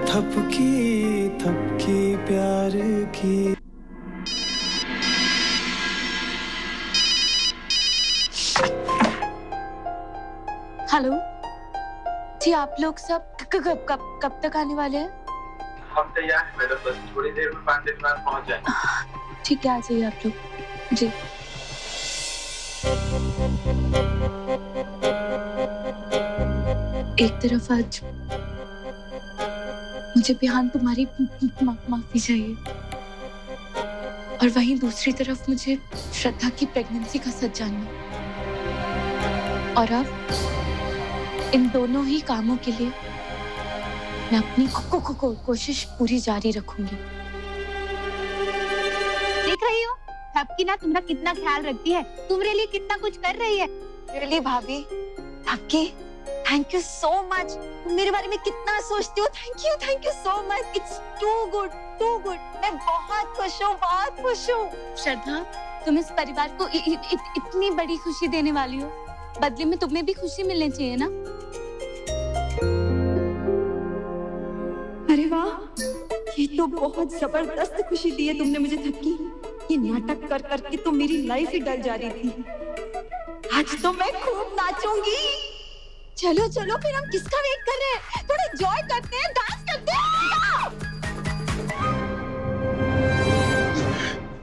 थपकी थपकी प्यार की। हेलो जी, आप लोग सब कब तक आने वाले हैं? हम तैयार हैं मैडम, बस थोड़ी देर में 5 मिनट बाद पहुंच जाएंगे। ठीक है, आ जाइए आप लोग जी। एक तरफ आज मुझे बिहान तुम्हारी माफी चाहिए और वहीं दूसरी तरफ मुझे श्रद्धा की प्रेगनेंसी का सच जानना। और अब इन दोनों ही कामों के लिए मैं अपनी कोशिश पूरी जारी रखूंगी। देख रही हो थपकी ना तुम्हारा कितना ख्याल रखती है, तुम्हारे लिए कितना कुछ कर रही है। रियली भाभी, Thapki thank you so much. तुम मेरे बारे में कितना सोचती हो। Thank you so much. It's too good too good. मैं बहुत खुश हूँ, बहुत खुश हूँ। श्रद्धा, तुम इस परिवार को इतनी बड़ी खुशी देने वाली हो, बदले में तुम्हें भी खुशी मिलनी चाहिए ना। अरे वाह, ये तो बहुत जबरदस्त खुशी दी है तुमने मुझे थपकी। ये नाटक कर करके तो मेरी लाइफ ही डल जा रही थी। आज तो मैं खूब नाचूंगी। चलो चलो फिर हम किसका वेट कर रहे हैं? थोड़ा एंजॉय करते हैं, डांस करते हैं।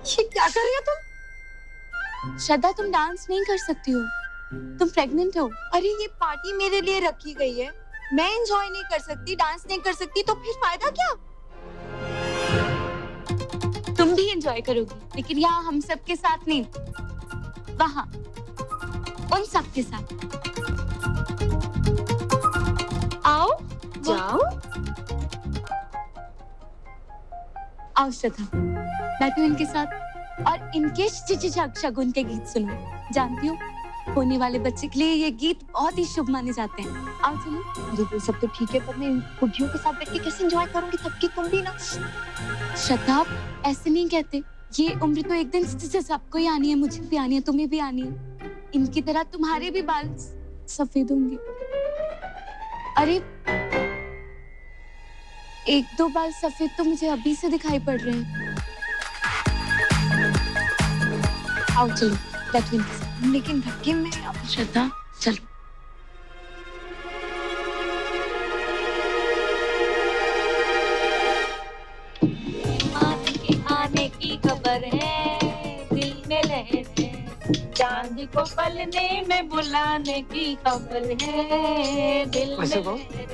ये क्या कर रही हो तुम? श्रद्धा, तुम डांस नहीं कर सकती हो, तुम प्रेग्नेंट हो। अरे ये पार्टी मेरे लिए रखी गई है, मैं एंजॉय नहीं कर सकती, डांस नहीं कर सकती, तो फिर फायदा क्या? तुम भी एंजॉय करोगी, लेकिन यहाँ हम सब के साथ नहीं, वहाँ उन सब के साथ। आओ जाओ। आओ श्रद्धा, बैठो इनके साथ और इनके शगुन के गीत सुनो। जानती हो, होने वाले बच्चे के लिए ये गीत बहुत ही शुभ माने जाते हैं। आओ चलो। ये सब तो ठीक है, पर मैं बुढ़ियों के साथ बैठ के कैसे एंजॉय करूंगी? थपकी तुम भी ना। श्रद्धा, ऐसे नहीं कहते। ये उम्र तो एक दिन सबको ही आनी है, मुझे भी आनी है, तुम्हें भी आनी है। इनकी तरह तुम्हारे भी बाल सफेद होंगे। अरे एक दो बाल सफेद तो मुझे अभी से दिखाई पड़ रहे हैं। आओ चलो, बैठो इनके साथ। लेकिन थपकी में श्रद्धा चलो। आने की खबर है, दिल में लहर है, चांद को पलने में बुलाने की खबर है, दिल में लहर है।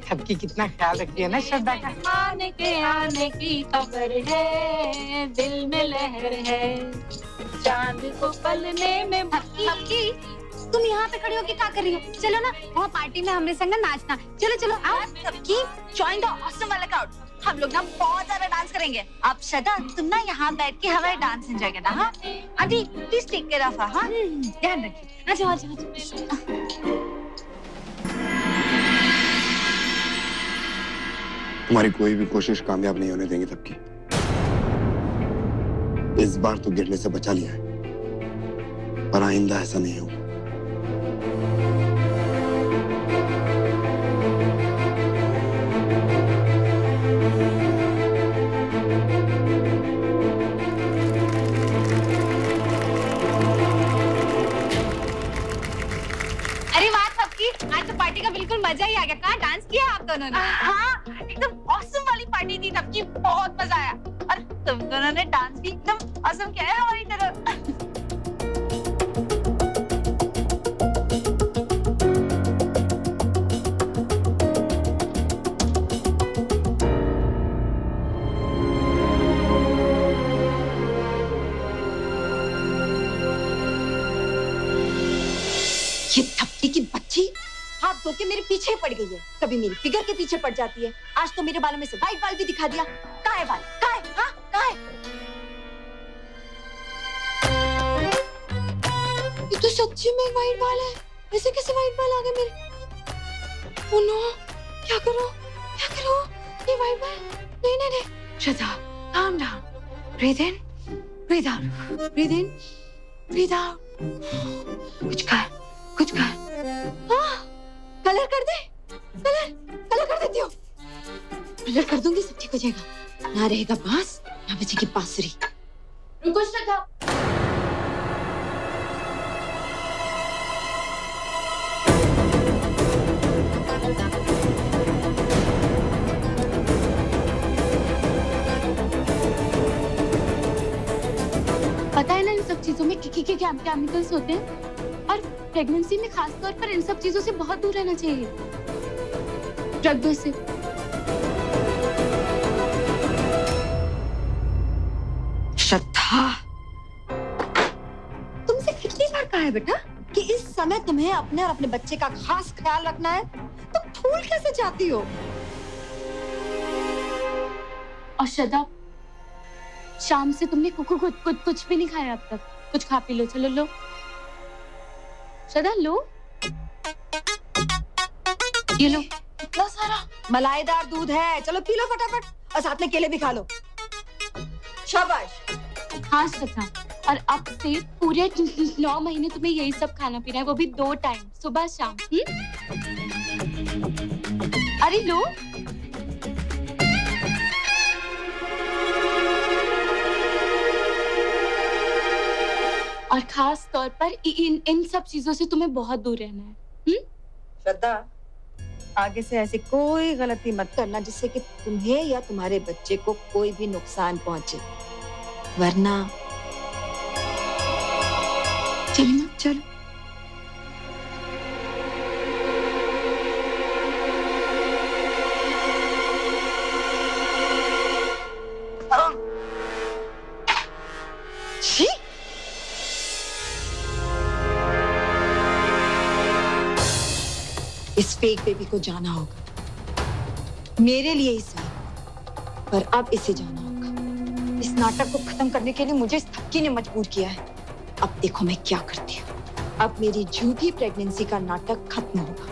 थपकी कितना ख्याल रखती है ना श्रद्धा का। आने की खबर है, दिल में लहर है, चांद को पलने में। थपकी तुम यहाँ पे खड़ी होके क्या कर रही हो? चलो ना, वहाँ पार्टी में हमारे संग नाचना। चलो चलो आओ। थपकी जॉइन द ऑसम वाला क्राउड। हम लोग ना बहुत ज्यादा डांस करेंगे। अब श्रद्धा, तुम ना यहाँ बैठ के हमारे डांस एंजॉय करना। हाँ aunty, please take care of. हाँ ध्यान रखिए। अच्छा अच्छा अच्छा। तुम्हारी कोई भी कोशिश कामयाब नहीं होने देंगे थपकी। इस बार तो गिरने से बचा लिया है, पर आइंदा ऐसा नहीं होगा। अरे वाह थपकी, आज तो पार्टी का बिल्कुल मजा ही आ गया। कहाँ डांस किया आप दोनों ने? हाँ, एकदम ऑसम वाली पार्टी थी थपकी, बहुत मजा आया। और तुम दोनों ने डांस भी एकदम ऑसम किया है हमारी तरह। ये थपकी की बच्ची हाथ धो के मेरे पीछे ही पड़ गई है। कभी मेरी फिगर के पीछे पड़ जाती है, आज तो मेरे बालों में से व्हाइट बाल भी दिखा दिया। कहाँ है बाल? कहाँ है? हाँ कहाँ है? ये तो सच्ची में व्हाइट बाल है। ऐसे कैसे व्हाइट बाल आ गए मेरे? ओह नो, क्या करूं? क्या करूं? ये व्हाइट बाल नहीं नहीं नहीं। श्रद्धा, calm down. Breathe in, breathe out. Breathe in, breathe out. कुछ कर, कुछ कर। हाँ, कलर कर दे। कलर कर देती हूँ। कलर कर दूंगी, सब ठीक हो जाएगा। ना रहेगा बांस, ना बचेगी बांसुरी। रुको श्रद्धा। पता है ना इन सब चीजों में क्या केमिकल्स होते हैं, और प्रेगनेंसी में खास तौर पर इन सब चीजों से बहुत दूर रहना चाहिए। रख दो इसे। श्रद्धा, तुमसे कितनी बार कहा है बेटा कि इस समय तुम्हें अपने और अपने बच्चे का खास ख्याल रखना है? तुम भूल कैसे जाती हो? और श्रद्धा, शाम से तुमने कुछ भी नहीं खाया अब तक। कुछ खा पी लो, चलो लो। श्रद्धा लो, ये लो। इतना सारा मलाईदार दूध है, चलो पी लो फटाफट, और साथ में केले भी खा लो। शाबाश। हाँ श्रद्धा, और अब से पूरे 9 महीने तुम्हें यही सब खाना पीना है, वो भी 2 टाइम, सुबह शाम। अरे लो। और खास तौर पर इन सब चीजों से तुम्हें बहुत दूर रहना है। श्रद्धा, आगे से ऐसी कोई गलती मत करना जिससे कि तुम्हें या तुम्हारे बच्चे को कोई भी नुकसान पहुंचे, वरना। चलिए माँ, चलो। छी! इस फेक बेबी को जाना होगा, मेरे लिए ही सही, पर अब इसे जाना होगा। इस नाटक को खत्म करने के लिए मुझे इस थक्की ने मजबूर किया है। अब देखो मैं क्या करती हूँ। अब मेरी झूठी प्रेगनेंसी का नाटक खत्म होगा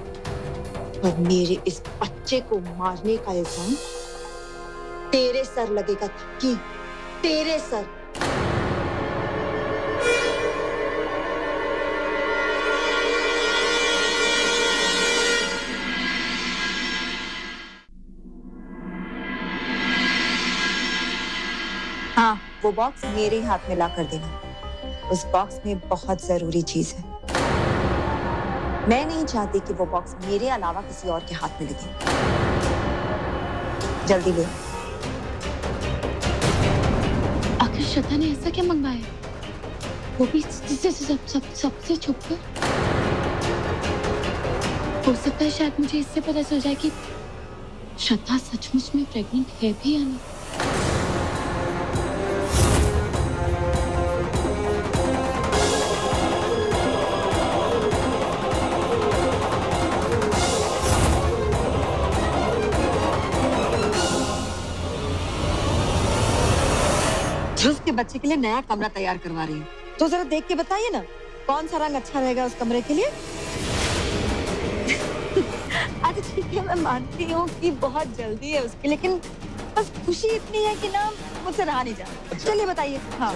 और मेरे इस बच्चे को मारने का इल्जाम तेरे सर लगेगा थक्की, तेरे सर। हाँ, वो बॉक्स मेरे हाथ में ला कर देना। उस बॉक्स में बहुत जरूरी चीज है। मैं नहीं चाहती कि वो बॉक्स मेरे अलावा किसी और के हाथ में लगे। जल्दी ले। आखिर श्रद्धा ने ऐसा क्या मंगवाया, वो भी सबसे छुप कर? हो सकता है शायद मुझे इससे पता चल जाए कि श्रद्धा सचमुच में प्रेग्नेंट है भी या नहीं। ध्रुव के बच्चे के लिए नया कमरा तैयार करवा रही हूँ, तो जरा देख के बताइए ना कौन सा रंग अच्छा रहेगा उस कमरे के लिए। अच्छा ठीक है, मैं मानती हूँ कि बहुत जल्दी है उसकी, लेकिन बस खुशी इतनी है कि ना मुझसे रहा नहीं जाता। चलिए बताइए। हाँ,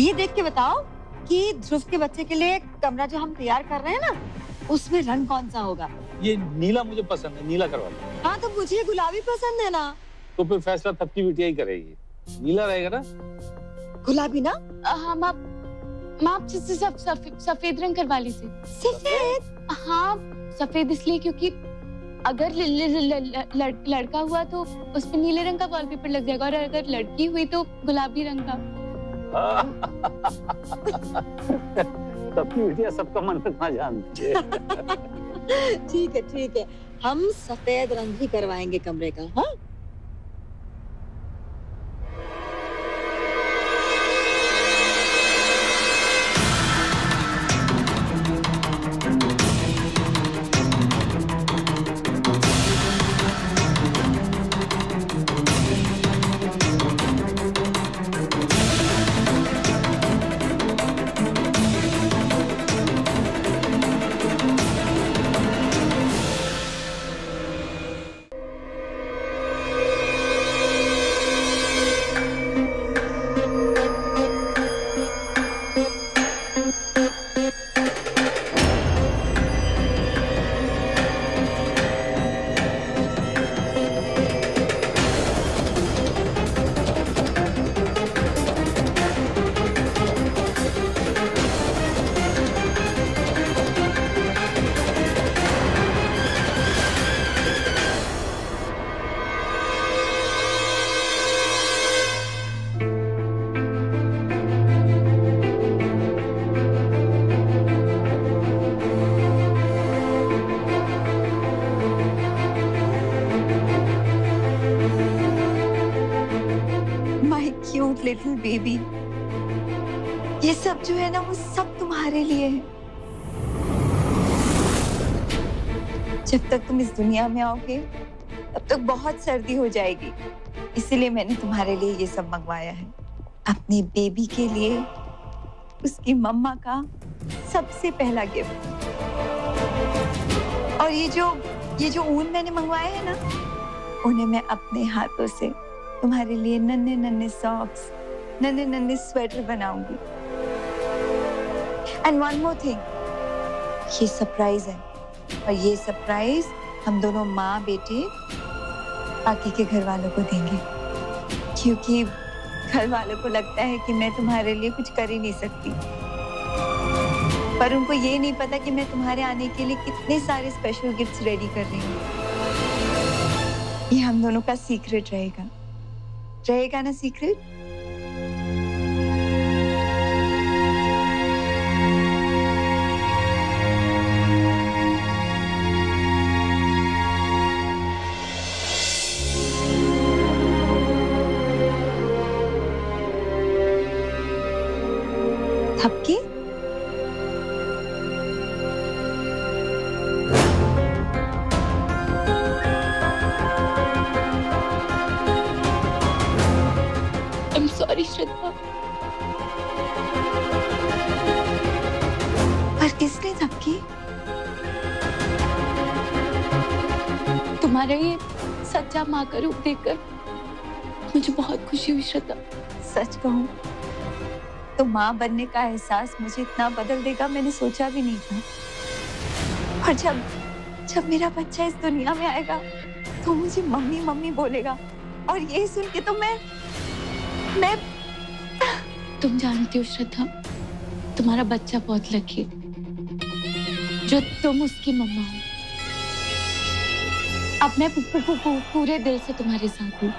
ये देख के बताओ कि ध्रुव के बच्चे के लिए कमरा जो हम तैयार कर रहे हैं ना, उसमें रंग कौन सा होगा? ये नीला मुझे पसंद है, नीला करवा लो। हाँ, तो मुझे गुलाबी पसंद है ना। तो फिर फैसला थपकी बिटिया ही करेगी, नीला रहेगा ना? गुलाबी ना? हाँ माँ सफेद रंग करवा लीजिए। सफेद? हाँ, सफेद इसलिए क्योंकि अगर लड़का हुआ तो उस पे नीले रंग का वॉलपेपर लग जाएगा, और अगर लड़की हुई तो गुलाबी रंग का। सबकी बिटिया सबका मन रखना जानती है। ठीक है, हम सफेद रंग ही करवाएंगे कमरे का। हाँ, क्यूट लिटिल बेबी। ये सब जो है ना वो सब तुम्हारे लिए है। जब तक तुम इस दुनिया में आओगे तब तक बहुत सर्दी हो जाएगी, इसीलिए मैंने तुम्हारे लिए ये सब मंगवाया है। अपने बेबी के लिए उसकी मम्मा का सबसे पहला गिफ्ट। और ये जो ऊन मैंने मंगवाया है ना, उन्हें मैं अपने हाथों से तुम्हारे लिए नन्हे नन्हे सॉक्स, नन्हे नन्हे स्वेटर बनाऊंगी। एंड वन मोर थिंग, ये सरप्राइज है, और ये सरप्राइज हम दोनों माँ बेटे बाकी के घर वालों को देंगे, क्योंकि घर वालों को लगता है कि मैं तुम्हारे लिए कुछ कर ही नहीं सकती। पर उनको ये नहीं पता कि मैं तुम्हारे आने के लिए कितने सारे स्पेशल गिफ्ट्स रेडी कर रही हूँ। ये हम दोनों का सीक्रेट रहेगा, रहेगा ना सीक्रेट? थपकी? I'm sorry, श्रद्धा। पर किसने थपकी? तुम्हारा ये सच्चा माँ का रूप देखकर मुझे बहुत खुशी हुई श्रद्धा। सच कहूं तो माँ बनने का एहसास मुझे इतना बदल देगा, मैंने सोचा भी नहीं था। और जब मेरा बच्चा इस दुनिया में आएगा तो मुझे मम्मी मम्मी बोलेगा, और ये सुन के तो मैं तुम जानती हो श्रद्धा, तुम्हारा बच्चा बहुत लकी है जो तुम उसकी मम्मा हो। अब मैं पूरे दिल से तुम्हारे साथ हूँ।